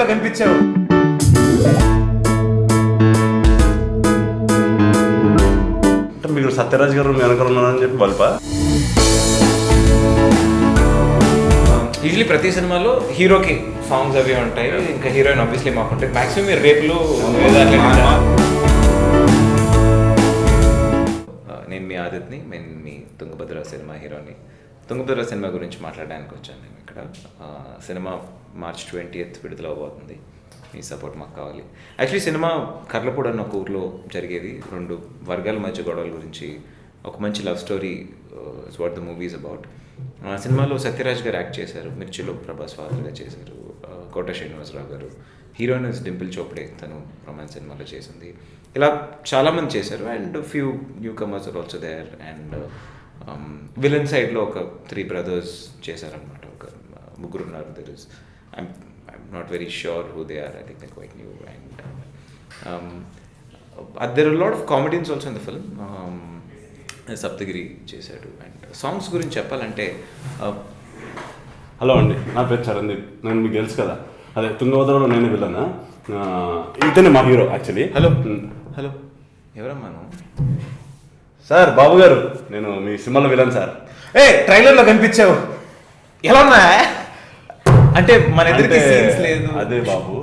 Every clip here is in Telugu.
ట్రైలర్లో కనిపించావు. అంటే మీకు సత్యరాజ్ గారు మీ వెనకాల ఉన్నారని చెప్పి బల్పా? యూజువలీ ప్రతి సినిమాలో హీరోకి సాంగ్స్ అవి ఉంటాయి, ఇంకా హీరోయిన్ ఆబ్వియస్లీ మాకుంటాయి. మాక్సిమం మీరు రేపులు నేను మీ ఆదిత్ని, నేను మీ తుంగభద్ర సినిమా హీరోని. తుంగభద్ర సినిమా గురించి మాట్లాడడానికి వచ్చాను నేను ఇక్కడ. సినిమా March 20th విడుదల అవబోతుంది. మీ సపోర్ట్ మాకు కావాలి. యాక్చువల్లీ సినిమా కర్లపూడి అన్న ఒక ఊర్లో జరిగేది, రెండు వర్గాల మధ్య గొడవల గురించి ఒక మంచి love story is what the movie is about. సినిమాలో సత్యరాజ్ గారు యాక్ట్ చేశారు, మిర్చిలో ప్రభాస్ ఫాదర్గా చేశారు, కోట శ్రీనివాసరావు గారు, హీరోయిన్ డింపుల్ చోప్డే, తను రొమాన్స్ సినిమాలో చేసింది. ఇలా చాలామంది చేశారు and few newcomers are also there. And villain సైడ్లో ఒక 3 brothers చేశారనమాట, ఒక ముగ్గురు ఉన్నారు. There is I'm not very sure who they are, I think they quite new. And there are lot of comedians also in the film. Saptagiri చేశాడు. అండ్ సాంగ్స్ గురించి చెప్పాలంటే, హలో అండి, నా పేరు చరణ్దీప్, నేను మీకు తెలుసు కదా, అదే తుంగభద్రలో నేను విలన్, ఇతనే మా హీరో యాక్చువల్లీ. హలో హలో ఎవరమ్మా నువ్వు? సార్ బాబు గారు, నేను మీ సినిమాలో విలన్ సార్. ట్రైలర్లో కనిపించావు. ఎలా ఉన్నా అంటే మన ఎదురుకి సీన్స్ లేదు. అదే బాబు,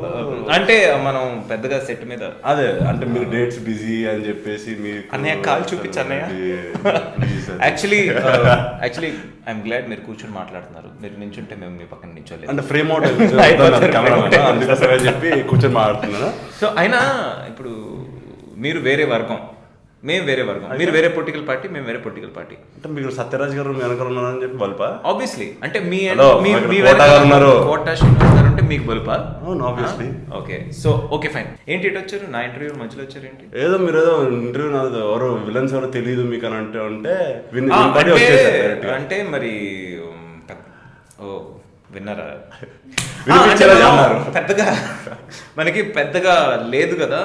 అంటే మనం పెద్దగా సెట్ మీద అదే అంటే మీరు డేట్స్ బిజీ అని చెప్పేసి మీ అన్నయ్య కాల్ చూపించు అన్నయ్య. యాక్చువల్లీ ఐఎమ్ గ్లాడ్ మీరు కూర్చొని మాట్లాడుతున్నారు. మీరు నించుంటే మేము మీ పక్కన నించోలేదు అంటే ఫ్రేమ్ అవుట్ అందుకోసమే చెప్పి కూర్చొని మాట్లాడుతున్నాను. సో అయినా ఇప్పుడు మీరు వేరే వర్గం, మేము వేరే వర్గం, మీరు వేరే పొలిటికల్ పార్టీ, మేము వేరే పొలిటికల్ పార్టీ. అంటే మీరు సత్యరాజ్ గారు మీ వెనకాల ఉన్నారని చెప్పి బల్పా? ఆబ్వియస్లీ అంటే మీ కోట శ్రీనివాస్ గారు అంటే మీకు బల్పా? Obviously. Okay, so okay fine. ఏంటి ఇటు వచ్చారు? నా ఇంటర్వ్యూ మధ్యలో వచ్చారు ఏంటి? ఏదో మీరు ఏదో ఇంటర్వ్యూ నాది ఎవరో విలన్స్ ఎవరో తెలియదు మీకు అని అంటే అంటే మరి విన్నారా? పెద్దగా మనకి పెద్దగా లేదు కదా.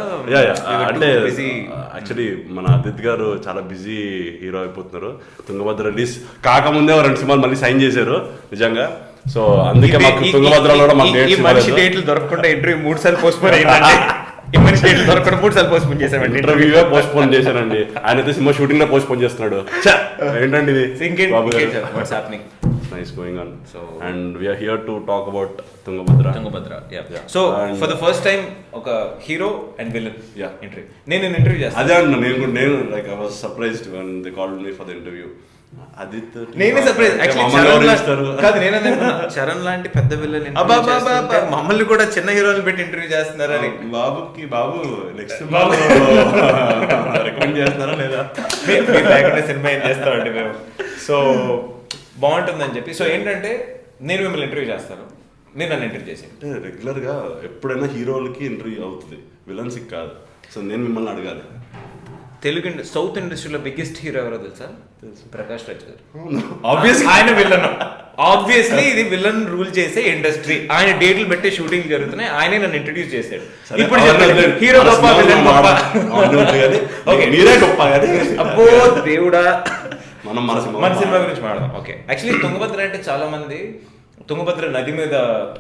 అంటే యాక్చువల్లీ మన ఆదిత్ గారు చాలా బిజీ హీరో అయిపోతున్నారు. తుంగభద్ర రిలీజ్ కాకముందే 2 సినిమాలు మళ్ళీ సైన్ చేశారు నిజంగా. సో అందుకే మాకు తుంగభద్రలో కూడా మాకు డేట్లు దొరకకుండా ఇంటర్వ్యూ 3 సార్లు పోస్ట్ పోన్ అయ్యిందండి. ఈ మనిషి డేట్లు దొరకకుండా 3 సార్లు పోస్ట్ పోన్ చేశామండి. ఇంటర్వ్యూగా పోస్ట్ పోన్ చేశానండి. ఆయన అయితే సినిమా షూటింగ్ లో పోస్ట్ పోన్ చేస్తున్నాడు. ఏంటండి ఇది? What's happening? Nice going on. So, and we are here to talk about Tungabhadra. Yeah. So, for the first time, oka hero and villain. Yeah. Interview. నేను ఇంటర్వ్యూ చేస్తాను. అదే అన్న, నేను like I was surprised when they called me for the interview. Aadit నేనే సర్ప్రైజ్ యాక్చువల్లీ. కాదు, నేను చరణ్ లాంటి పెద్ద విలన్ మమ్మల్ని కూడా చిన్న హీరోలు పెట్టి ఇంటర్వ్యూ చేస్తున్నారని. బాబు నెక్స్ట్ రికమెండ్ చేస్తున్నారా లేదా? లేకుండా సినిమా ఏం చేస్తామండి మేము. సో బాగుంటుందని చెప్పి. సో ఏంటంటే నేను మిమ్మల్ని ఇంటర్వ్యూ చేస్తాను, నేను నన్ను ఇంటర్వ్యూ చేసి. అంటే రెగ్యులర్గా ఎప్పుడైనా హీరోలకి ఇంటర్వ్యూ అవుతుంది, విలన్స్కి కాదు. సో నేను మిమ్మల్ని అడగాలి. తెలుగు సౌత్ ఇండస్ట్రీలో బిగ్గెస్ట్ హీరో ఎవరో తెలుసా? ప్రకాష్ రాజ్ గారు. ఆబ్వియస్లీ ఆయన విలన్. ఆబ్వియస్లీ ఇది విలన్ రూల్ చేసే ఇండస్ట్రీ. ఆయన డేట్లు పెట్టే షూటింగ్ జరుగుతున్నాయి, ఆయనే నన్ను ఇంట్రడ్యూస్ చేశాడు. ఇప్పుడు హీరో గొప్ప, విలన్ గొప్ప, మీరే గొప్ప. అబ్బో దేవుడా, మన సినిమా గురించి మాట్లాడదాం. ఓకే, యాక్చువల్లీ తుంగభద్ర అంటే చాలా మంది తుంగభద్ర నది మీద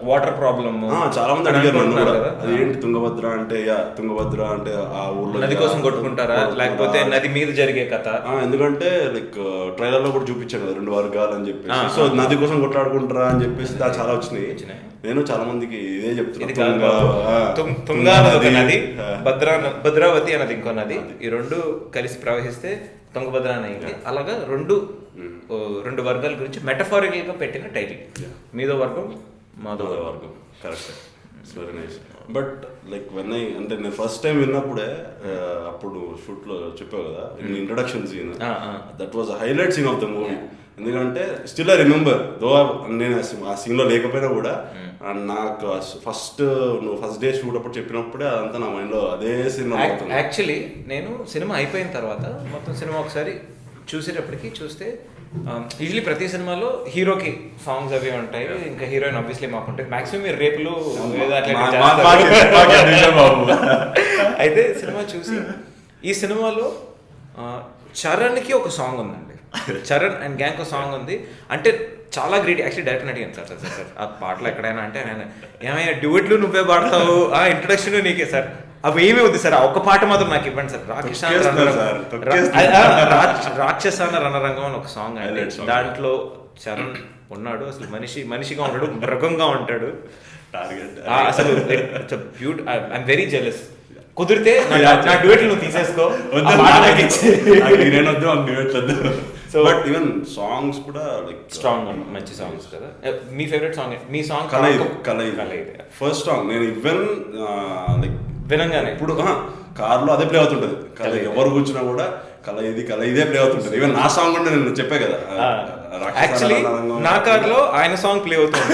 వాటర్ ప్రాబ్లమ్ చాలా మంది అడిగారు కదా, అది ఏంటి తుంగభద్ర అంటే? తుంగభద్ర అంటే ఆ ఊర్లో నది కోసం కొట్టుకుంటారా, లేకపోతే నది మీద జరిగే కథ? ఎందుకంటే లైక్ ట్రైలర్ లో కూడా చూపించాను కదా 2 వర్గాలు అని చెప్పేసి. సో నది కోసం కొట్లాడుకుంటారా అని చెప్పేసి చాలా వచ్చినాయి. నేను చాలా మందికి ఇదే చెప్తున్నాను, తుంగా నది, భద్రావతి అన్నది ఇంకో నది, ఈ 2 కలిసి ప్రవహిస్తే తుంగభద్ర అనేది. అలాగా రెండు వర్గాల గురించి మెటఫారికల్ గా పెట్టిన టైటిల్. మీదో వర్గం, మాదో వర్గం. Correct, it's very nice. But like అంటే నేను ఫస్ట్ టైం విన్నప్పుడే, అప్పుడు షూట్ లో చెప్పావు కదా introduction scene, that was highlight scene of the movie. ఎందుకంటే స్టిల్ ఐ రిమెంబర్, దో నేను ఆ సీన్ లో లేకపోయినా కూడా నాకు ఫస్ట్ డే షూట్ అప్పుడు చెప్పినప్పుడే అదంతా నా మైండ్ లో అదే సీన్. యాక్చువల్లీ నేను సినిమా అయిపోయిన తర్వాత మొత్తం సినిమా ఒకసారి చూసేటప్పటికి చూస్తే యూజువలీ ప్రతి సినిమాలో హీరోకి సాంగ్స్ అవి ఉంటాయి, ఇంకా హీరోయిన్ ఆబ్వియస్లీ మాకుంటాయి. మాక్సిమం మీరు రేపులు అయితే సినిమా చూసి ఈ సినిమాలో చరణ్కి ఒక సాంగ్ ఉందండి, చరణ్ అండ్ గ్యాంగ్ ఒక సాంగ్ ఉంది. అంటే చాలా గ్రేట్. యాక్చువల్లీ డైరెక్టర్ అడిగాను సార్ ఆ పాటలు ఎక్కడైనా అంటే ఆయన ఏమయ్యా డ్యూట్లు నువ్వే పాడతావు, ఆ ఇంట్రొడక్షన్ నీకే సార్, అవి ఏమీ ఉంది సార్, ఆ ఒక్క పాట మాత్రం నాకు ఇవ్వండి సార్. రాక్షసాన రణరంగం అని ఒక సాంగ్ అండి, దాంట్లో చరణ్ ఉన్నాడు. అసలు మనిషిగా ఉంటాడు, మృగంగా ఉంటాడు. అసలు ఐఎమ్ వెరీ జెలస్. కుదిరితే నా డ్యూయెట్లు నువ్వు తీసేసుకో, సో బట్ ఈవెన్ సాంగ్స్ కూడా లైక్ స్ట్రాంగ్ మంచి సాంగ్స్ కదా. మీ ఫేవరెట్ సాంగ్, మీ సాంగ్ కలయి ఫస్ట్ సాంగ్ నేను ఈవెన్ లైక్ వినంగానే ఇప్పుడు కార్లో అదే ప్లే అవుతుంటది. ఎవరు కూర్చున్నా కూడా కళ ఇదే ప్లే అవుతుంటది. ఈవెన్ నా సాంగ్ కూడా నేను చెప్పే కదా, యాక్చువల్లీ నా కార్ లో ఆయన సాంగ్ ప్లే అవుతుంది,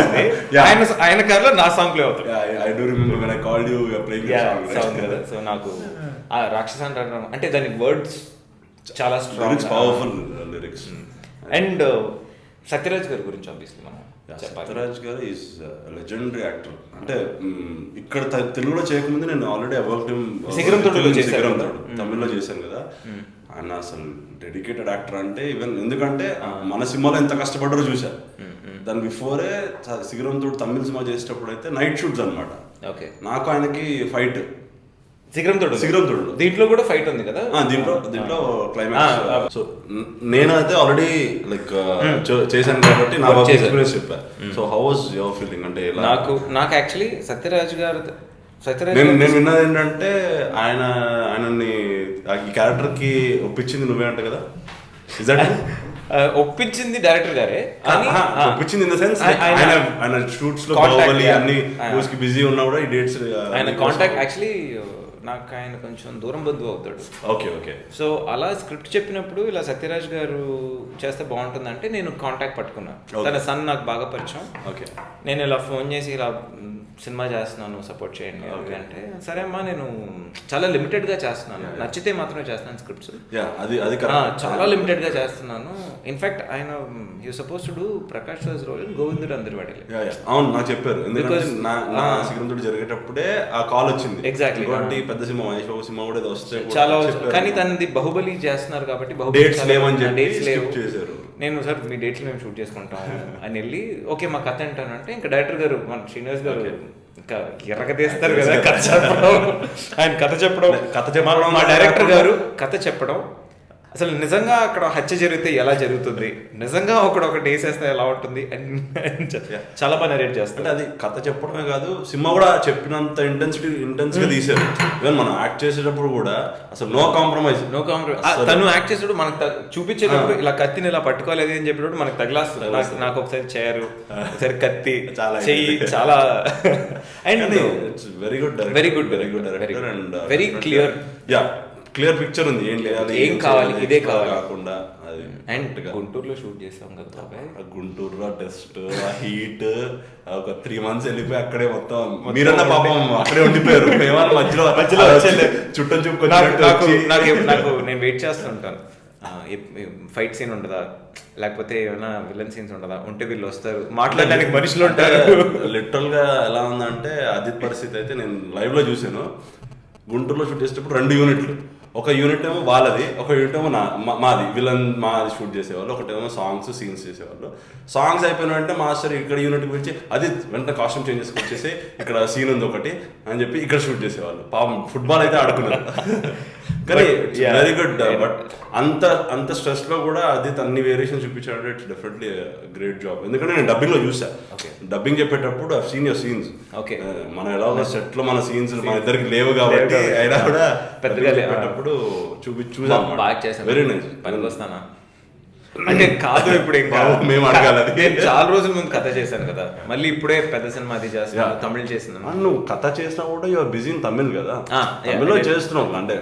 ఆయన కార్ లో నా సాంగ్ ప్లే అవుతుంది. I do remember when I called you playing song కదా. సో నాకు ఆ రాక్షసాన్ రణరంగం అంటే దాని వర్డ్స్ చాలా strong, powerful lyrics. And Sathyaraj గారి గురించి ఆబ్వియస్లీ మనం సత్యరాజ్ గారు ఈజ్ లెజెండరీ యాక్టర్. అంటే ఇక్కడ తెలుగులో చేయకముందు నేను ఆల్రెడీ శిఖరం తమిళ్లో చేశాను కదా. ఆయన అసలు డెడికేటెడ్ యాక్టర్ అంటే ఈవెన్ ఎందుకంటే మన సినిమాలో ఎంత కష్టపడ్డారో చూసా. దాని బిఫోరే శిఖరం తోడు తమిళ సినిమా చేసేటప్పుడు అయితే నైట్ షూట్స్ అనమాట. ఓకే, నాకు ఆయనకి ఫైట్ శిఖరం తోడు దీంట్లో కూడా ఫైట్ ఉంది కదా. దీంట్లో క్లైమాక్స్. సో నేనైతే ఆల్రెడీ లైక్ చేశాను కాబట్టి నా ఎక్స్పీరియన్స్ చెప్పా. So how was your feeling? అంటే నాకు యాక్చువల్లీ సత్యరాజ్ నేను విన్నది ఏంటంటే ఆయనని ఈ క్యారెక్టర్ కి ఒప్పించింది నువ్వే అంట కదా. ఒప్పించింది డైరెక్టర్ గారే, ఒప్పించింది ఇన్ ద సెన్స్ ఆయన షూట్స్ లో బాహుబలి అన్ని బిజీ ఉన్నా కూడా ఈ డేట్స్ ఆయన కాంటాక్ట్. యాక్చువల్లీ నాకు ఆయన కొంచెం దూరం బంధువు అవుతాడు. ఓకే. సో అలా స్క్రిప్ట్ చెప్పినప్పుడు ఇలా సత్యరాజ్ గారు చేస్తే బాగుంటుందంటే నేను కాంటాక్ట్ పట్టుకున్నాను. తన సన్ నాకు బాగా పరిచయం. ఓకే, నేను ఇలా ఫోన్ చేసి ఇలా సినిమా చేస్తున్నాను, సపోర్ట్ చేయండి అంటే సరే అమ్మా నేను చాలా లిమిటెడ్గా చేస్తున్నాను, నచ్చితే మాత్రమే చేస్తున్నాను స్క్రిప్ట్స్, చాలా లిమిటెడ్గా చేస్తున్నాను. ఇన్ఫాక్ట్ ఆయన you suppose to do Prakash Raj role Govindudu Andari Vadele. అవును, నాకు చెప్పారు. ఎందుకంటే జరిగేటప్పుడే ఆ కాల్ వచ్చింది. ఎగ్జాక్ట్లీ, పెద్ద సినిమా మహేష్ బాబు సినిమా కూడా వస్తే చాలా, కానీ తనది బాహుబలి చేస్తున్నారు కాబట్టి డేట్స్ లేవు. నేను సార్ మీ డేట్స్ మేము షూట్ చేసుకుంటాం అని వెళ్ళి ఓకే మా కథ ఏంటానంటే ఇంకా డైరెక్టర్ గారు మన శ్రీనివాస్ గారు ఇంకా ఎర్రగా తీస్తారు కదా కథ చెప్పడం. ఆయన కథ చెప్పడం మా డైరెక్టర్ గారు కథ చెప్పడం, అసలు నిజంగా అక్కడ హత్య జరిగితే ఎలా జరుగుతుంది, నిజంగా ఒకటి వేసేస్తే ఎలా ఉంటుంది అని చాలా బాగా నరేట్ చేస్తారు. అది కథ చెప్పడమే కాదు, సినిమా కూడా చెప్పినంత ఇంటెన్స్ గా తీసారు. ఈవెన్ మనం యాక్ట్ చేసేటప్పుడు కూడా అసలు నో కాంప్రమైజ్. తను యాక్ట్ చేసేటప్పుడు మనకు చూపించేటప్పుడు ఇలా కత్తిని ఇలా పట్టుకోలేదు అని చెప్పేటప్పుడు మనకు తగిలాస్తుంది. నాకు ఒకసారి చేయరు, ఒకసారి కత్తి చెయ్యి, చాలా and very good director and very clear picture ఉంది. ఏం కావాలి ఇదే కావాలి కాకుండా అది. అండ్ గుంటూరులో షూట్ చేసాం కదా, గుంటూరులో టెస్ట్ హీట్ ఒక 3 months వెళ్ళిపోయి అక్కడే మొత్తం మీరన్న పాపం అక్కడే ఉండిపోయారు. మధ్యలో చుట్టం నాకు నేను వెయిట్ చేస్తుంటాను, ఫైట్ సీన్ ఉండదా, లేకపోతే ఏమైనా విలన్ సీన్స్ ఉండదా, ఉంటే వీళ్ళు వస్తారు మాట్లాడడానికి మనుషులు ఉంటారు. లిటరల్ గా ఎలా ఉందంటే అది పరిస్థితి అయితే నేను లైవ్ లో చూసాను. గుంటూరులో షూట్ చేసేటప్పుడు 2 యూనిట్లు, ఒక యూనిట్ ఏమో వాళ్ళది, ఒక యూనిట్ ఏమో మాది మాది షూట్ చేసేవాళ్ళు, ఒకటేమో సాంగ్స్ సీన్స్ చేసేవాళ్ళు. సాంగ్స్ అయిపోయిన వెంటనే మాస్టర్ ఇక్కడ యూనిట్ గురించి అది వెంటనే కాస్ట్యూమ్ చేంజ్ చేసుకొచ్చేసి ఇక్కడ సీన్ ఉంది ఒకటి అని చెప్పి ఇక్కడ షూట్ చేసేవాళ్ళు. పాపం ఫుట్బాల్ అయితే ఆడుకున్నారు. కానీ వెరీ గుడ్. బట్ అంత స్ట్రెస్ లో కూడా అది అన్ని వేరియేషన్ చూపించాడు. It's definitely great job. ఎందుకంటే నేను డబ్బింగ్ లో చూసా, డబ్బింగ్ చెప్పేటప్పుడు సీన్ యువర్ సీన్స్. మనం ఎలా ఉన్న సెట్ లో మన సీన్స్ మన ఇద్దరికి లేవు కాబట్టి అయినా కూడా పెట్టేటప్పుడు చూసాం. Very nice. పనికి వస్తానా అంటే కాదు, ఇప్పుడు మేము అడగాలి. నేను చాలా రోజుల ముందు కథ చేశాను కదా, మళ్ళీ ఇప్పుడే పెద్ద సినిమా అది చేస్తాను, తమిళ్ చేసింది. నువ్వు కథ చేసినా కూడా యువర్ బిజీ ఇన్ తమిళ్ కదా, తమిళ్లో చేస్తున్నావు. అంటే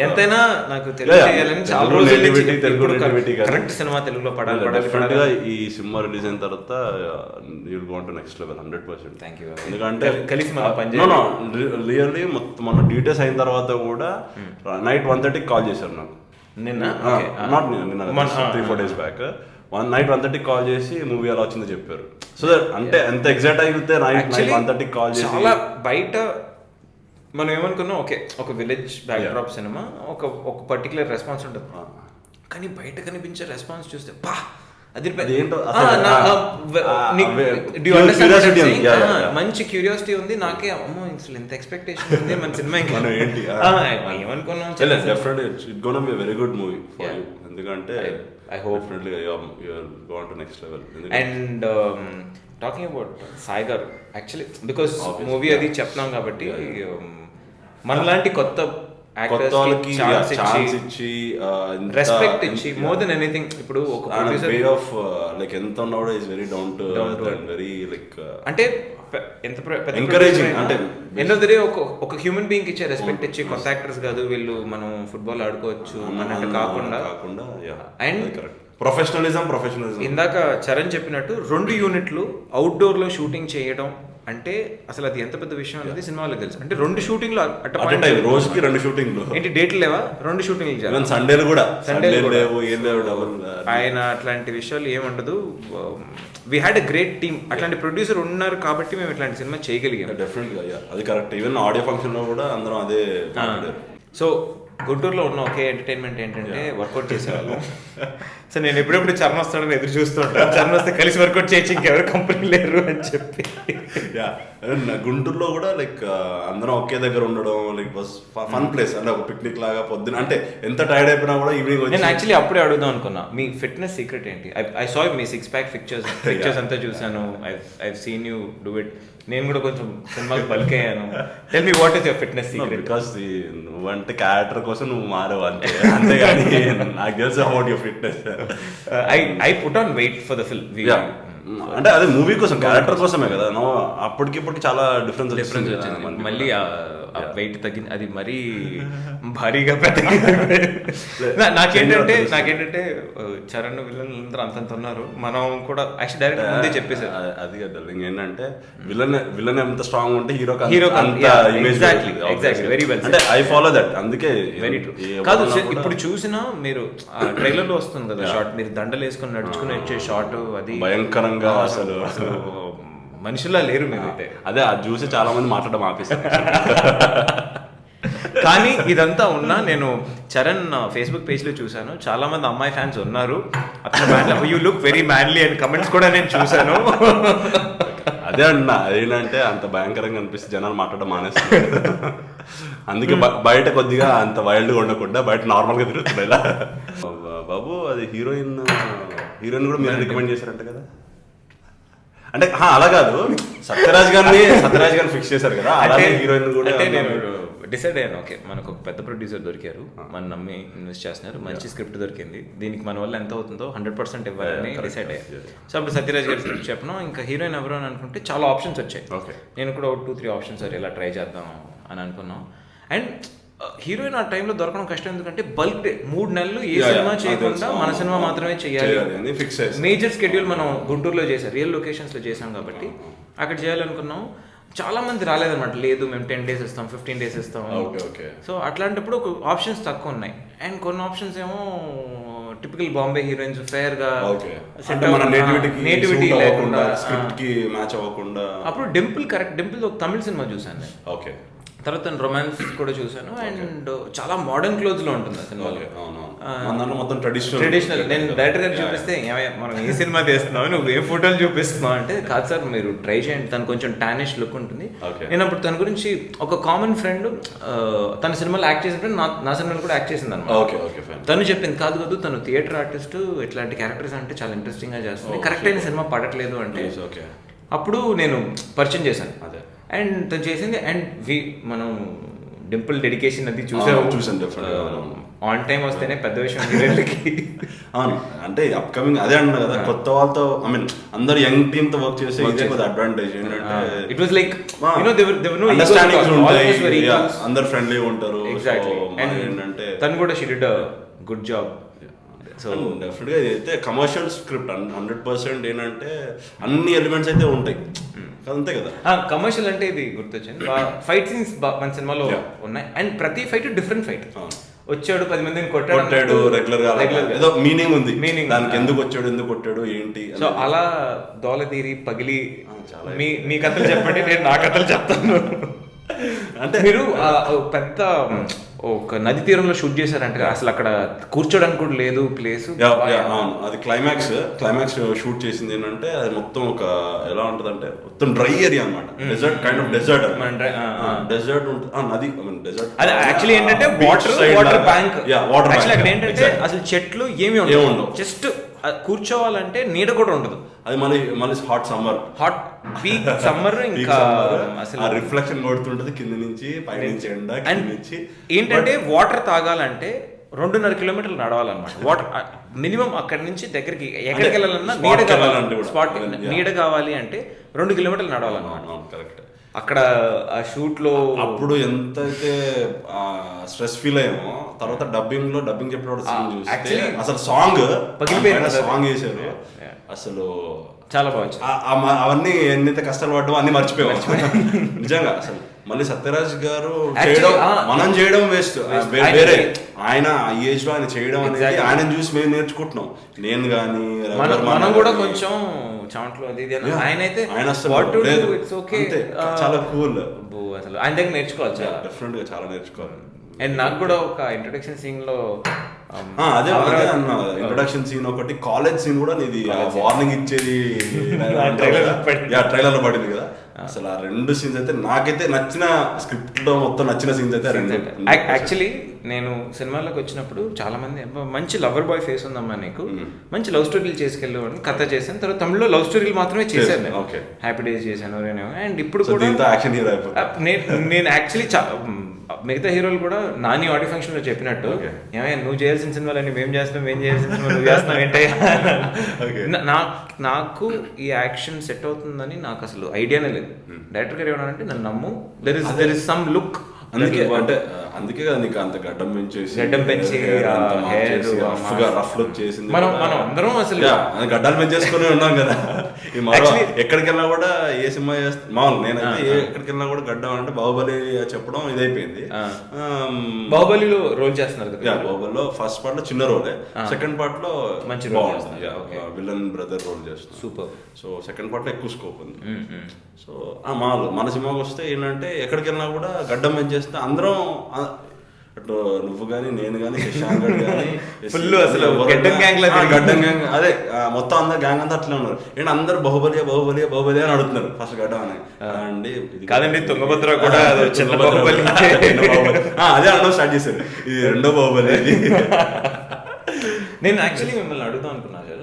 ఎంతైనా నాకు తెలుగు చేయాలని చాలా రోజులు కరెక్ట్ సినిమా తెలుగులో పడాలి. ఈ సినిమా రిలీజ్ అయిన తర్వాత you'll go to next level 100%. Thank you. ఎందుకంటే రియల్లీ మన డీటెయిల్స్ అయిన తర్వాత కూడా నైట్ 1:30 కాల్ చేశారు నాకు. నిన్న 3-4 days బ్యాక్ నైట్ 1:30 కాల్ చేసి మూవీ ఎలా వచ్చిందో చెప్పారు. సో అంటే ఎంత ఎగ్జైట్ అయితే నైట్ 1:30 కాల్ చేసి చాలా బయట మనం ఏమనుకున్నాం, ఓకే ఒక విలేజ్ బ్యాక్డ్రాప్ సినిమా, ఒక ఒక పర్టికులర్ రెస్పాన్స్ ఉంటుంది, కానీ బయట కనిపించే రెస్పాన్స్ చూస్తే పా అది మంచి క్యూరియాసిటీ ఉంది నాకే. అమ్మో అసలు ఎంత ఎక్స్పెక్టేషన్ ఉంది మన సినిమా ఏమనుకున్నాం. వెరీ గుడ్ మూవీ ఎందుకంటే I hope next level. And talking about Sai గారు, యాక్చువల్లీ బికాస్ మూవీ అది చెప్తున్నాం కాబట్టి మనలాంటి కొత్త రెస్పెక్ట్ ఇచ్చి మోర్ దెన్ ఎనీథింగ్. ఇప్పుడు ఒక వే ఆఫ్ లైక్ ఎంత ఉన్నా కూడా is very down to earth and very like అంటే ఎంత ఎంకరేజింగ్. అంటే ఎండ్ ఆఫ్ ది డే ఒక హ్యూమన్ బీయింగ్ ఇచ్చే రెస్పెక్ట్ ఇచ్చి, కొత్త యాక్టర్స్ కాదు వీళ్ళు, మనం ఫుట్బాల్ ఆడుకోవచ్చు అన్నట్టు కాకుండా అండ్ ప్రొఫెషనలిజం. ఇందాక చరణ్ చెప్పినట్టు 2 యూనిట్లు అవుట్డోర్ లో షూటింగ్ చేయడం అంటే అసలు అది ఎంత పెద్ద విషయం అనేది సినిమా వాళ్ళకి తెలుసు. అంటే 2 షూటింగ్లు రోజుకి 2 షూటింగ్లు ఏంటి, డేట్లు లేవా, 2 షూటింగ్లు సండేలు కూడా. ఆయన అట్లాంటి విషయాలు ఏముండదు. We had a great team, అట్లాంటి ప్రొడ్యూసర్ ఉన్నారు కాబట్టి మేము ఇట్లాంటి సినిమా చేయగలిగాం. డెఫినెట్గా అది కరెక్ట్. ఈవెన్ ఆడియో ఫంక్షన్ లో కూడా అందరం అదే. సో గుంటూరులో ఉన్న ఒకే ఎంటర్టైన్మెంట్ ఏంటంటే వర్కౌట్ చేసేవాళ్ళం. సో నేను ఎప్పుడెప్పుడు చరణ్ వస్తాడని ఎదురు చూస్తూ ఉంటాను. చరణ్ వస్తే కలిసి వర్కౌట్ చేయొచ్చు, ఇంకెవరు కంపెనీ లేరు అని చెప్పి. గుంటూరులో కూడా లైక్ అందరం ఒకే దగ్గర ఉండడం లైక్ ఫన్ ప్లేస్. అంటే ఒక పిక్నిక్ లాగా పొద్దున, అంటే ఎంత టైర్డ్ అయిపోయినా కూడా ఈవినింగ్. నేను యాక్చువల్లీ అప్పుడే అడుగుదాం అనుకున్నా, మీ ఫిట్నెస్ సీక్రెట్ ఏంటి? I saw me 6-pack pictures అంతా చూసాను. I seen you do it. నేను కూడా కొంచెం సినిమాకి బల్క్ అయ్యాను. Tell me what is your fitness secret? Because నువ్వంటే క్యారెక్టర్ కోసం నువ్వు మారవు అంతే, అంతేగాని నాకు తెలుసు about your fitness. I put on weight for the film. అంటే అదే మూవీ కోసం, క్యారెక్టర్ కోసమే కదా. అప్పటికిప్పటికి చాలా డిఫరెన్స్ వచ్చింది. మళ్ళీ వెయిట్ తగ్గింది, అది మరీ భారీగా పెద్ద. నాకేంటంటే చరణ్ విలన్ అందరూ అంతంత ఉన్నారు, మనం కూడా యాక్చువల్లీ డైరెక్ట్ ముందే చెప్పేసారు. అది కదా ఏంటంటే విలన్ ఎంత స్ట్రాంగ్ ఉంటే హీరో వెరీ వెల్. అంటే ఐ ఫాలో దట్, అందుకే వెరీ ట్రూ. కాదు ఇప్పుడు చూసినా మీరు ట్రైలర్ లో వస్తుంది కదా షార్ట్, మీరు దండలు వేసుకుని నడుచుకుని వచ్చే షార్ట్, అది భయంకరంగా అసలు మనుషుల్లా లేరు మీరైతే. అదే అది చూసి చాలా మంది మాట్లాడడం ఆపేస్తారు. కానీ ఇదంతా ఉన్నా నేను చరణ్ ఫేస్బుక్ పేజ్ లో చూసాను, చాలా మంది అమ్మాయి ఫ్యాన్స్ ఉన్నారు. అతను యూ లుక్ వెరీ మ్యాన్లీ అని కమెంట్స్ కూడా నేను చూసాను. అదే అన్నా, అదేంటంటే అంత భయంకరంగా అనిపిస్తే జనాలు మాట్లాడడం మానేస్తారు. అందుకే బయట కొద్దిగా అంత వైల్డ్గా ఉండకుండా బయట నార్మల్గా తిరుగుతుంది. ఇలా బాబు అది హీరోయిన్ కూడా మీరు రికమెండ్ చేశారంట కదా? అంటే అలా కాదు, సత్యరాజ్ గారిని ఫిక్స్ చేశారు కదా, అలాగే హీరోయిన్ కూడా. నేను డిసైడ్ అయ్యాను, ఓకే మనకు ఒక పెద్ద ప్రొడ్యూసర్ దొరికారు, మన నమ్మి ఇన్వెస్ట్ చేస్తున్నారు, మంచి స్క్రిప్ట్ దొరికింది, దీనికి మన వల్ల ఎంత అవుతుందో 100% ఇవ్వాలని డిసైడ్ అయ్యాను. సో అప్పుడు సత్యరాజ్ గారి స్క్రిప్ట్ చెప్పను, ఇంకా హీరోయిన్ ఎవరు అని అనుకుంటే చాలా ఆప్షన్స్ వచ్చాయి. నేను కూడా 2-3 ఆప్షన్స్ ఇలా ట్రై చేద్దాం అని అనుకున్నాం. అండ్ హీరోయిన్ ఆ టైంలో దొరకడం కష్టం, ఎందుకంటే బల్క్ డే 3 నెలలు ఏ సినిమా చేయకుండా మన సినిమా మాత్రమే చేయాలి. మేజర్ షెడ్యూల్ మనం గుంటూరులో చేసాం, రియల్ లొకేషన్స్ లో చేసాం కాబట్టి అక్కడ చేయాలనుకున్నాం. చాలా మంది రాలేదన్నమాట, లేదు మేము 10 days ఇస్తాం, 15 days ఇస్తాం. సో అట్లాంటప్పుడు ఆప్షన్స్ తక్కువ ఉన్నాయి. అండ్ కొన్ని ఆప్షన్స్ ఏమో టిపికల్ బాంబే హీరోయిన్స్, ఫేర్ గా నేటివిటీ లేకుండా, స్క్రిప్ట్ కి మ్యాచ్ అవ్వకుండా. అప్పుడు డింపుల్ ఒక తమిళ సినిమా చూసాను నేను. తర్వాత రొమాన్స్ కూడా చూసాను. అండ్ చాలా మోడర్న్ క్లోత్స్ లో ఉంటుంది ఆ సినిమాలో. మొత్తం ట్రెడిషనల్. నేను డైరెక్టర్ గారు చూపిస్తే మనం ఏ సినిమా తీస్తున్నావు, నువ్వు ఏ ఫోటోలు చూపిస్తున్నావు అంటే, కాదు సార్ మీరు ట్రై చేయండి, తను కొంచెం టానిష్ లుక్ ఉంటుంది. నేను అప్పుడు తన గురించి ఒక కామన్ ఫ్రెండ్ తన సినిమాలో యాక్ట్ చేసినప్పుడు నా సినిమాలో కూడా యాక్ట్ చేసింది అనమాట. తను చెప్పింది, కాదు తను థియేటర్ ఆర్టిస్ట్, ఇట్లాంటి క్యారెక్టర్స్ అంటే చాలా ఇంట్రెస్టింగ్ గా చేస్తుంది, కరెక్ట్ అయిన సినిమా పడట్లేదు అంటే అప్పుడు నేను పరిచయం చేశాను. అండ్ తను చేసింది. అండ్ మనం డింపుల్ డెడికేషన్ అది చూసాను. ఆన్ టైం వస్తేనే పెద్ద విషయం హీరోయిన్కి. అవును, అంటే అప్కమింగ్ అదే అన్నా కదా, కొత్త వాళ్ళతో ఐ మీన్ అందరు యంగ్ టీమ్ తో వర్క్ చేసే ఇదే కొద్ది అడ్వాంటేజ్. ఏంటంటే ఇట్ వాస్ లైక్ అండర్స్టాండింగ్స్ ఉంటాయి, అందరు ఫ్రెండ్లీ ఉంటారు. ఎగ్జాక్ట్లీ. అండ్ ఏంటంటే తను కూడా she did a good job. So డెఫినెట్గా ఇదైతే కమర్షియల్ స్క్రిప్ట్ 100%. ఏంటంటే అన్ని ఎలిమెంట్స్ అయితే ఉంటాయి, అంతే కదా. కమర్షియల్ అంటే ఇది గుర్తొచ్చింది, ఫైట్ సీన్స్ మన సినిమాలో ఉన్నాయి. అండ్ ప్రతి ఫైట్ డిఫరెంట్ ఫైట్. వచ్చాడు 10 మందిని కొట్టాడు రెగ్యులర్ గా, ఏదో మీనింగ్ ఉంది దానికి, ఎందుకు వచ్చాడు, ఎందుకు కొట్టాడు, ఏంటి. సో అలా దోల తీరి పగిలి మీ కథలు చెప్పండి, నేను నా కథలు చెప్తాను. అంటే మీరు పెద్ద ఒక నది తీరంలో షూట్ చేశారంట, అసలు అక్కడ కూర్చోడానికి కూడా లేదు ప్లేస్. అవును, అది క్లైమాక్స్ షూట్ చేసింది ఏంటంటే అది మొత్తం ఒక ఎలా ఉంటుంది అంటే మొత్తం డ్రై ఏరియా అనమాట, desert kind of desert desert ఉంటుంది నది డెజర్ట్. అది యాక్చువల్లీ ఏంటంటే వాటర్ బ్యాంక్. అక్కడ ఏంటంటే అసలు చెట్లు ఏమి ఉండవు, జస్ట్ కూర్చోవాలంటే నీడ కూడా ఉండదు. అది మళ్ళీ హాట్ పీక్ సమ్మర్ ఇంకా అసలు రిఫ్లెక్షన్ కొడుతుంటది కింద నుంచి పైనుంచి ఎండ నుంచి. ఏంటంటే వాటర్ తాగాలంటే 2.5 కిలోమీటర్లు నడవాలన్నమాట. వాటర్ మినిమం అక్కడి నుంచి దగ్గరికి ఎక్కడికి వెళ్ళాలన్నా నీడ కావాలి అంటే 2 కిలోమీటర్లు నడవాలన్నమాట. కరెక్ట్. అక్కడ ఆ షూట్ లో అప్పుడు ఎంతైతే స్ట్రెస్ ఫీల్ అయ్యామో, తర్వాత డబ్బింగ్ చెప్పినప్పుడు అసలు సాంగ్ వేసారు, అసలు చాలా బాగుంది. అవన్నీ ఎన్నైతే కష్టాలు పడ్డామో అన్ని మర్చిపోయాం నిజంగా. అసలు మళ్ళీ సత్యరాజ్ గారు చేయడం, మనం చేయడం వేస్ట్. వేరే ఆయన ఈ ఏజ్ లో ఆయన చేయడం అనేది ఆయన చూసి మేము నేర్చుకుంటున్నాం. నేను కానీ మనం కూడా కొంచెం చాంట్లో అది ఆయన చాలా కూల్. అసలు ఆయన దగ్గర నేర్చుకోవచ్చు, డెఫినెట్ గా చాలా నేర్చుకోవాలి. అండ్ నాకు కూడా ఒక ఇంట్రొడక్షన్ సీన్ లో అదే అన్న ఇంట్రొడక్షన్ సీన్ ఒకటి, కాలేజ్ సీన్ కూడా నీది వార్నింగ్ ఇచ్చేది ట్రైలర్ లో పడింది కదా. అసలు ఆ 2 సీన్స్ అయితే నాకైతే నచ్చిన, స్క్రిప్ట్ లో మొత్తం నచ్చిన సీన్స్ అయితే యాక్చువల్లీ నేను సినిమాలోకి వచ్చినప్పుడు చాలా మంది మంచి లవర్ బాయ్ ఫేస్ ఉందమ్మా నీకు, మంచి లవ్ స్టోరీలు చేసుకెళ్ళు అని కథ చేశాను. తర్వాత తమిళలో లవ్ స్టోరీలు మాత్రమే చేశాను నేను, హ్యాపీ డేస్ చేశాను. అండ్ ఇప్పుడు కూడా నేను యాక్చువల్లీ మిగతా హీరోలు కూడా నాని ఆడియో ఫంక్షన్ లో చెప్పినట్టు, ఏమయ్యా నువ్వు చేయాల్సిన సినిమాలని మేము చేస్తున్నాం, మేము చేయాల్సిన సినిమా నువ్వు చేస్తున్నావు ఏంటయ్యా. నాకు ఈ యాక్షన్ సెట్ అవుతుందని నాకు అసలు ఐడియానే లేదు. డైరెక్టర్ గారు ఏమన్నారంటే నన్ను నమ్ము, దెర్ ఇస్ సమ్ లుక్. అందుకే కదా నీకు అంత గడ్డం పెంచి రఫ్ లుక్ చేసింది. మనం అందరం అసలు గడ్డాలు పెంచేసుకుని ఉన్నాం కదా. ఎక్కడికి వెళ్ళినా కూడా ఏ సినిమా చేస్తా మామూలు నేనైతే ఎక్కడికి వెళ్ళినా కూడా గడ్డం అంటే బాహుబలి చెప్పడం ఇదైపోయింది. బాహుబలిలో రోల్ చేస్తున్నారు కదా. బాహుబలిలో ఫస్ట్ పార్ట్ లో చిన్న రోలే, సెకండ్ పార్ట్ లో మంచి విలన్ బ్రదర్ రోల్ చేస్తున్నారు. సూపర్. సో సెకండ్ పార్ట్ లో ఎక్కువ స్కోప్ ఉంది. సో మామూలు మన సినిమాకి వస్తే ఏంటంటే ఎక్కడికి వెళ్ళినా కూడా గడ్డం పెంచేస్తే అందరం, అటు నువ్వు కానీ నేను కానీ శశాంక్ గారు కానీ ఫుల్ అసలు గడ్డం గ్యాంగ్ అదే మొత్తం అందరు గ్యాంగ్ అంతా అట్లా ఉన్నారు. ఏంటి అందరు బాహుబలి అని అడుగుతున్నారు ఫస్ట్ గడ్డం అని. అండి కాదండి, తుంగభద్ర కూడా బాహుబలి అదే అనడం స్టార్ట్ చేశారు, ఇది 2వ బాహుబలి. నేను యాక్చువల్లీ మిమ్మల్ని అడుగుదాం అనుకున్నా sir,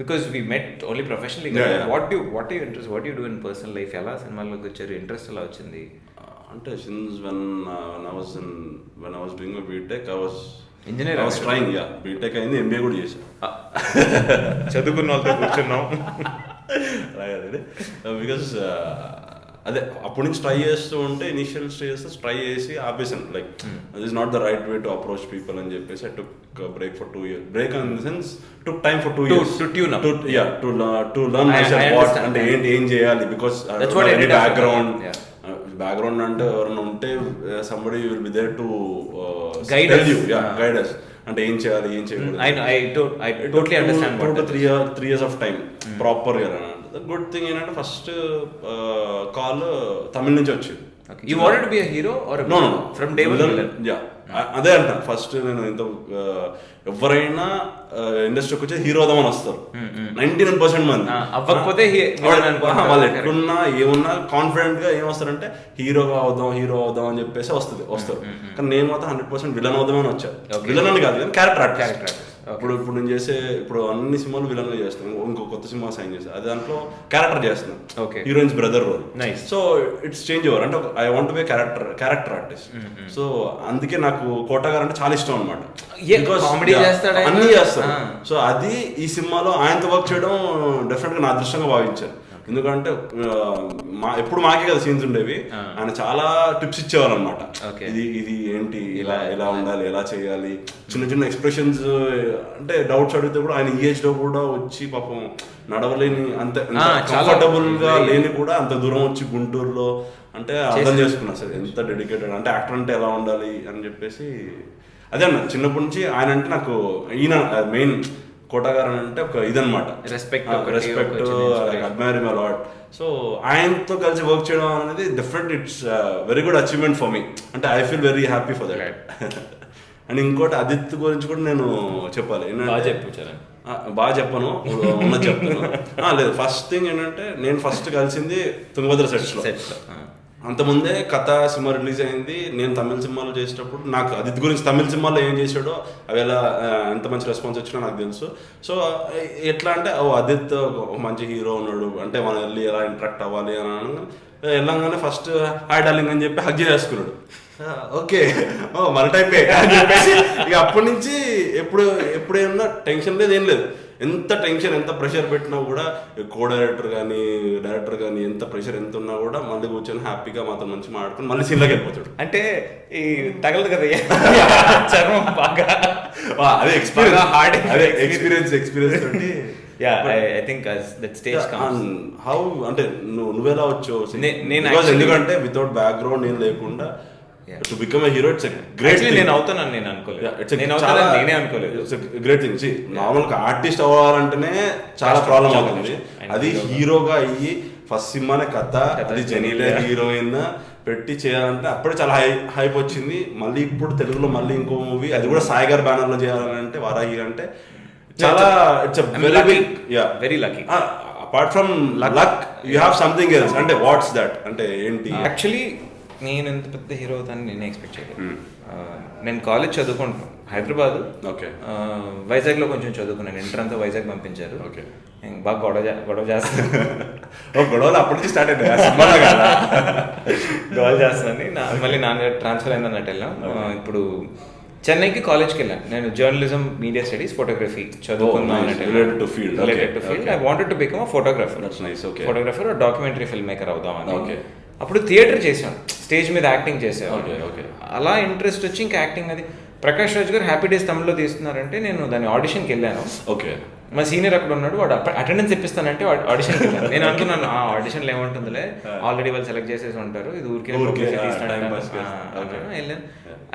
because we met only professionally. What do you interest, what do you do in personal life? ఎలా సినిమాల్లోకి వచ్చారు, ఇంట్రెస్ట్ ఎలా వచ్చింది? అంటే since when I was doing my BTech, I was engineer. I was trying, BTech అయింది, MBA కూడా చేశాను. చదువుకున్న వాళ్ళతో కూర్చున్నాం. బికాస్ అదే అప్పటి నుంచి ట్రై చేస్తూ ఉంటే ఇనిషియల్ స్టేజెస్ ట్రై చేసి ఆపేసాను. Like this is not the right way to approach people అని చెప్పేసి I took break for 2 years. Break in the sense took time for 2 years to tune up, to learn myself what అంటే ఏం చేయాలి. బికాస్ బ్యాక్గ్రౌండ్ అంటే ఎవరైనా ఉంటే somebody will be there to guide us అంటే ఏం చేయాలి ఏం చేయకూడదు. I totally understand. 2 to 3 years of time proper గా. గుడ్ థింగ్ ఏంటంటే ఫస్ట్ కాల్ తమిళ నుంచి వచ్చింది. You wanted to be a hero or no from day one? అదే అంట ఫస్ట్ నేను ఇంత ఎవరైనా ఇండస్ట్రీకి వచ్చి హీరో అవుదామని వస్తారు 99% మంది. అవ్వకపోతే వాళ్ళు ఎట్లున్నా ఏమున్నా కాన్ఫిడెంట్ గా ఏం వస్తారంటే హీరో అవుదాం అని చెప్పేసి వస్తారు. కానీ నేను మాత్రం 100% విలన్ అవుదామని వచ్చాను. విలన్ అని కాదు కానీ క్యారెక్టర్ ఆర్టిస్ట్. ఇప్పుడు నేను చేసే అన్ని సినిమాలు విలన్ గా చేస్తాను. ఇంకో కొత్త సినిమా సైన్ చేస్తాను, అది దాంట్లో క్యారెక్టర్ చేస్తున్నాను, heroines brother role. So it's change over. అంటే I want be character artist. So అందుకే నాకు కోట గారు అంటే చాలా ఇష్టం అనమాట. అన్ని చేస్తాడు. సో అది ఈ సినిమాలో ఆయనతో వర్క్ చేయడం డెఫినెట్ గా నా అదృష్టంగా భావించాను. ఎందుకంటే ఎప్పుడు మాకే కదా సీన్స్ ఉండేవి, ఆయన చాలా టిప్స్ ఇచ్చేవారు అనమాట. ఇది ఏంటి, ఇలా ఉండాలి, ఎలా చేయాలి, చిన్న ఎక్స్ప్రెషన్స్ అంటే డౌట్స్ అడిగితే కూడా ఆయన ఈ ఏజ్ లో కూడా వచ్చి పాపం నడవలేని అంత కంఫర్టబుల్ గా లేని కూడా అంత దూరం వచ్చి గుంటూరులో అంటే అర్థం చేసుకున్నా సార్ ఎంత డెడికేటెడ్ అంటే యాక్టర్ అంటే ఎలా ఉండాలి అని చెప్పేసి. అదే అన్న చిన్నప్పటి నుంచి ఆయన అంటే నాకు ఈయన మెయిన్ కోటగారు అంటే ఒక ఇదనమాట, respect admire him a lot. So ఆయనతో కలిసి వర్క్ చేయడం అనేది definite it's very good achievement for me. అంటే I feel very happy for that. And ఇంకోటి ఆదిత్య గురించి కూడా నేను చెప్పాలి. బాగా చెప్పను, ఉన్నది చెప్తాను. లేదు, ఫస్ట్ థింగ్ ఏంటంటే నేను ఫస్ట్ కలిసింది తుంగభద్ర సెట్స్లో. అంతకుముందే కథ సినిమా రిలీజ్ అయింది. నేను తమిళ సినిమాలు చేసేటప్పుడు నాకు ఆదిత్య గురించి తమిళ సినిమాలో ఏం చేశాడో అవి ఎలా ఎంత మంచి రెస్పాన్స్ వచ్చినా నాకు తెలుసు. సో ఎట్లా అంటే ఆదిత్య ఒక మంచి హీరో ఉన్నాడు అంటే మనం వెళ్ళి ఎలా ఇంటరాక్ట్ అవ్వాలి అని వెళ్ళంగానే ఫస్ట్ హాయ్ డార్లింగ్ అని చెప్పి హగ్ చేసుకున్నాడు. ఓకే మన టైపే అని చెప్పేసి ఇక అప్పటి నుంచి ఎప్పుడేమన్నా టెన్షన్ లేదు, ఏం లేదు. ఎంత టెన్షన్ ఎంత ప్రెషర్ పెట్టినా కూడా కో డైరెక్టర్ కానీ డైరెక్టర్ కానీ ఎంత ప్రెషర్ ఎంత ఉన్నా కూడా మళ్ళీ కూర్చొని హ్యాపీగా మాతో మంచి మాట్లాడుకుని మళ్ళీ సీన్లోకి వెళ్ళిపోతాడు. అంటే ఈ తగలదు కదా చర్మం బాగా అదే ఎక్స్పీరియన్స్ తోటి. I think as that stage comes. How అంటే నువ్వెలా వచ్చావు? ఎందుకంటే వితౌట్ బ్యాక్గ్రౌండ్ ఏం లేకుండా to become a hero it's great. నేను అవుతానని నేను అనుకోలేదు. Great thing. నార్మల్గా ఆర్టిస్ట్ అవ్వాలంటేనే చాలా ప్రాబ్లం అవుతుంది. అది హీరోగా అయ్యి ఫస్ట్ సినిమానే కథ, అది జెనీలే హీరోయిన్ పెట్టి చేయాలంటే అప్పుడే చాలా హైప్ వచ్చింది. మళ్ళీ ఇప్పుడు తెలుగులో మళ్ళీ ఇంకో మూవీ, అది కూడా సాయి గారి బ్యానర్ లో చేయాలంటే వారాహి అంటే చాలా it's very lucky. Apart from luck you have something else. అంటే వాట్స్ దట్ అంటే ఏంటి? యాక్చువల్లీ నేను ఎంత పెద్ద హీరో అవుతాను నేనే ఎక్స్పెక్ట్ చేయలేదు. నేను కాలేజ్ చదువుకుంటున్నాను హైదరాబాద్. ఓకే. వైజాగ్లో కొంచెం చదువుకున్నాను. ఇంటర్ అంతా వైజాగ్ పంపించారు. ఓకే. బాగా గొడవ చేస్తాను. గొడవలు అప్పటి నుంచి స్టార్ట్ అయ్యాయి. గొడవ చేస్తానని మళ్ళీ నాన్నగారు ట్రాన్స్ఫర్ అయిందన్నట్టు వెళ్ళాం. ఇప్పుడు చెన్నైకి కాలేజ్కి వెళ్ళాను. నేను జర్నలిజం, మీడియా స్టడీస్, ఫోటోగ్రఫీ చదువుకున్నాను. I wanted to become a photographer, documentary film maker అవుదామని. అప్పుడు థియేటర్ చేసాను, స్టేజ్ మీద యాక్టింగ్ చేసాను. అలా ఇంట్రెస్ట్ వచ్చి ఇంకా యాక్టింగ్ అది. ప్రకాష్ రాజ్ గారు హ్యాపీ డేస్ తమిళ్లో తీస్తున్నారంటే నేను దాని ఆడిషన్కి వెళ్ళాను. ఓకే. మా సీనియర్ అక్కడ ఉన్నాడు, వాడు అటెండెన్స్ ఇప్పిస్తానంటే ఆడిషన్కి వెళ్ళాను. నేను అనుకున్నాను ఆడిషన్లో ఏముంటుందిలే, ఆల్రెడీ వాళ్ళు సెలెక్ట్ చేసేసి ఉంటారు, ఇది ఊరికే వెళ్ళాను.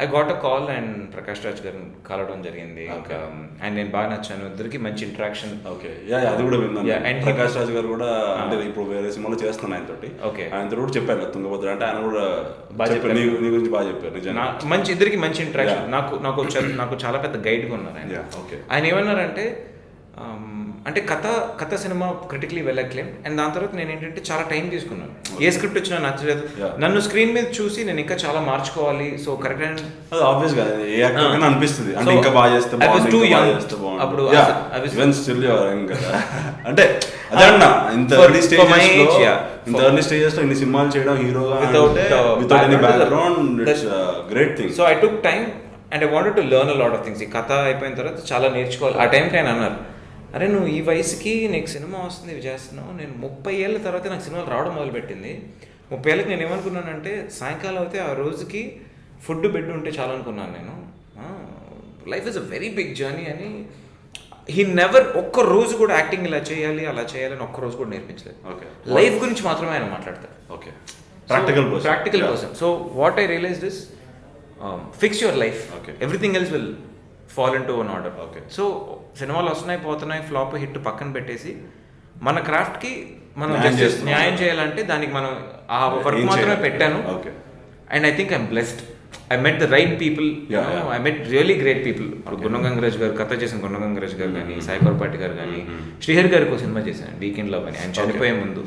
I got a call and Prakash Raj గారిని కలవడం జరిగింది. ఇంకా అండ్ నేను బాగా నచ్చాను, ఇద్దరికి మంచి ఇంటరాక్షన్. ఓకే. అది కూడా విన్నాను. అండ్ ప్రకాష్ రాజ్ గారు కూడా అంటే ఇప్పుడు వేరే సినిమాలో చేస్తున్నాను ఆయనతోటి. ఓకే. ఆయనతో కూడా చెప్పాను తుంగభద్ర అంటే ఆయన కూడా బాగా చెప్పారు, నీ గురించి బాగా చెప్పారు. నిజంగా మంచి ఇద్దరికి మంచి ఇంటరాక్షన్. నాకు చాలా పెద్ద గైడ్గా ఉన్నారు ఆయన. ఆయన ఏమన్నారంటే అంటే కథ cinema critically well acclaim. And దాని తర్వాత నేను ఏంటంటే చాలా టైం తీసుకున్నాను. ఏ స్క్రిప్ట్ వచ్చినా నచ్చలేదు, నన్ను స్క్రీన్ మీద చూసి నేను ఇంకా చాలా మార్చుకోవాలి. సో కరెక్ట్ అనిపిస్తుంది ఇంకా బాగా చేస్తే అప్పుడు అంటే అదే అన్న ఇంత ఎర్లీ స్టేజెస్ లో ఇన్ని సినిమాలు చేయడం హీరోగా without any background it's great thing. So I took time and I wanted to learn a lot of things. ఈ కథ అయిపోయిన తర్వాత చాలా నేర్చుకోవాలి. ఆ టైంకి ఆయన అన్నారు, అరే నువ్వు ఈ వయసుకి నీకు సినిమా వస్తుంది, ఇవి చేస్తున్నావు. నేను 30 ఏళ్ళ తర్వాత నాకు సినిమాలు రావడం మొదలుపెట్టింది. 30 ఏళ్ళకి నేను ఏమనుకున్నానంటే సాయంకాలం అయితే ఆ రోజుకి ఫుడ్ బెడ్ ఉంటే చాలా అనుకున్నాను నేను. Life is a very big journey అని. హీ నెవర్ ఒక్క రోజు కూడా యాక్టింగ్ ఇలా చేయాలి అలా చేయాలని ఒక్క రోజు కూడా నేర్పించలేదు. లైఫ్ గురించి మాత్రమే ఆయన మాట్లాడతారు. Okay. Practical person. So what I realised is fix your life, everything else will fall in to one order. Okay. So సినిమాలు వస్తున్నాయి పోతున్నాయి, ఫ్లాప్ హిట్ పక్కన పెట్టేసి మన క్రాఫ్ట్కి మనం న్యాయం చేయాలంటే దానికి మనం ఆ వర్క్ మాత్రమే పెట్టాను. And I think I'm blessed. I met the right people, I met really great people. ఇప్పుడు గుణగంగరాజ్ గారు కథ చేసిన గుణగంగరాజ్ గారు కానీ, సాయి కొరపాటి గారు కానీ, శ్రీహరి గారికి ఒక సినిమా చేశాను వీకెండ్ లవ్ అని, ఆయన చనిపోయే ముందు.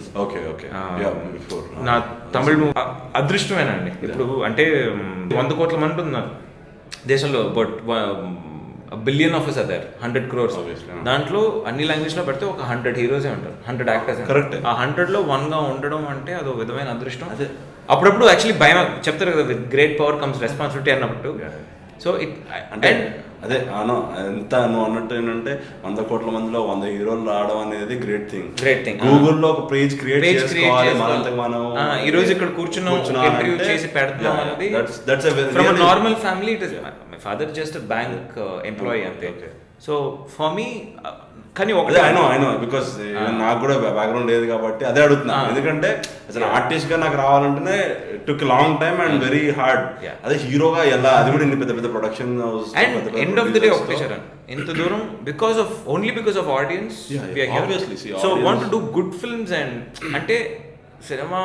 నా తమిళ అదృష్టమేనండి. ఇప్పుడు అంటే 100 కోట్ల మంది ఉన్నారు దేశంలో, but billion of us are there, 100 crores. దాంట్లో అన్ని లాంగ్వేజ్ లో పెడితే ఒక 100 హీరోసే ఉంటారు, 100 యాక్టర్స్. కరెక్ట్. ఆ 100లో 1గా ఉండడం అంటే అదో విధమైన అదృష్టం. అప్పుడప్పుడు యాక్చువల్లీ భయం చెప్తారు కదా, with great power comes responsibility అన్నప్పుడు. సో అంటే అదే ఎంత నువ్వు అన్నట్టు ఏంటంటే 100 కోట్ల మందిలో 100 హీరోలు రావడం అనేది గ్రేట్ థింగ్. గూగుల్లో ఒక పేజ్ క్రియేట్ చేసుకోవాలి మనం. ఈ రోజు ఇక్కడ కూర్చున్నాం, ఇంటర్వ్యూ చేసి పెడతాం అనేది. From normal family it is. My father just bank employee అంతే. సో ఫర్ మీ కానీ అదే ఒకటే ఐ నో బికాస్ నాకు కూడా బ్యాక్గ్రౌండ్ లేదు కాబట్టి అదే అడుగుతున్నా. ఎందుకంటే అసలు ఆర్టిస్ట్ గా నాకు రావాలంటేనే took long time and very hard. అదే హీరోగా ఎలా, అది కూడా ఇన్ని పెద్ద పెద్ద production house and end of the day ఒకటే చరణ్, ఇంత దూరం because of audience so want to do good films. And అంటే సినిమా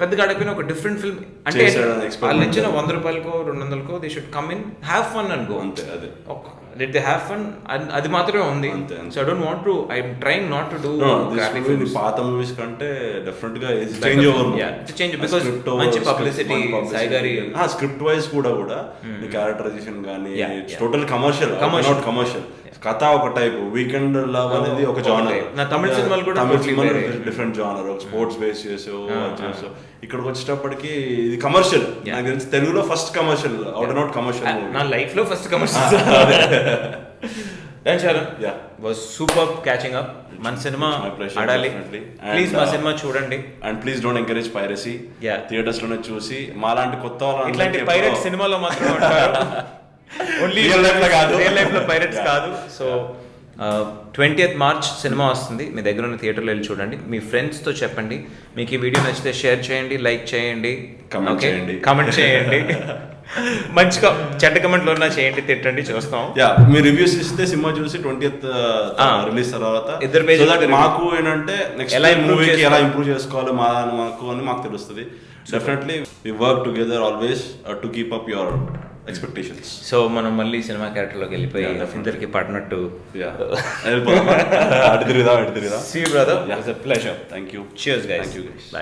పెద్దగా ఆడకపోయినా ఒక డిఫరెంట్ ఫిల్మ్ అంటే వాళ్ళు ఇచ్చిన 100 రూపాయలకో 200కో they should come in have fun and go. అంతే అదే లెట్ దే హ్యావ్ ఫన్, అది మాత్రమే ఉంది. So I don't want to, I'm trying not to do పాత మూవీస్ కంటే డెఫినెట్ గా చేంజ్ ఓవర్, చేంజ్ బికాజ్ మంచి పబ్లిసిటీ సాయి గారి స్క్రిప్ట్ వైజ్ కూడా క్యారెక్టరైజేషన్ కానీ టోటల్ కమర్షియల్ నాట్ కమర్షియల్. కథ ఒక టైప్, వీకెండ్ లవ్ అనేది ఒక జానర్. తమిళ సినిమాలు కూడా డిఫరెంట్ జానర్, స్పోర్ట్స్ బేస్ చేసావు. ఇక్కడికి వచ్చేటప్పటికి ఇది కమర్షియల్. నాకు తెలిసి తెలుగులో first commercial, out not commercial. నా లైఫ్ లో first commercial. Was super catching up. మన సినిమా ఆడాలి, ప్లీజ్ మా సినిమా చూడండి. And please don't encourage piracy. Theatres లోనే చూసి మాలాంటి కొత్త వాళ్ళు, ఇట్లాంటి పైరట్ సినిమాలో మాత్రం ఓన్లీ రియల్ లైఫ్ లో పైరట్స్ కాదు. సో 20th March సినిమా వస్తుంది, మీ దగ్గర ఉన్న థియేటర్లో వెళ్ళి చూడండి. మీ ఫ్రెండ్స్తో చెప్పండి. మీకు ఈ వీడియో నచ్చితే షేర్ చేయండి, లైక్ చేయండి, కామెంట్ చేయండి. మంచిగా చెడ్డ కమెంట్లో ఉన్నా చేయండి, తిట్టండి, చూస్తాం. మీ రివ్యూస్ ఇస్తే సినిమా చూసి 20th రిలీజ్ తర్వాత ఇద్దరు పేజ్ మాకు ఏంటంటే నెక్స్ట్ మూవీకి ఎలా ఇంప్రూవ్ చేసుకోవాలి మాకు అని మాకు తెలుస్తుంది. Definitely we work together always to keep up your expectations. So మనం మళ్ళీ సినిమా క్యారెక్టర్లోకి వెళ్ళిపోయి ఇద్దరికి పడినట్టు అడితిరిదా. See you brother, it was a pleasure. Thank you. Cheers guys. Thank you guys. Bye.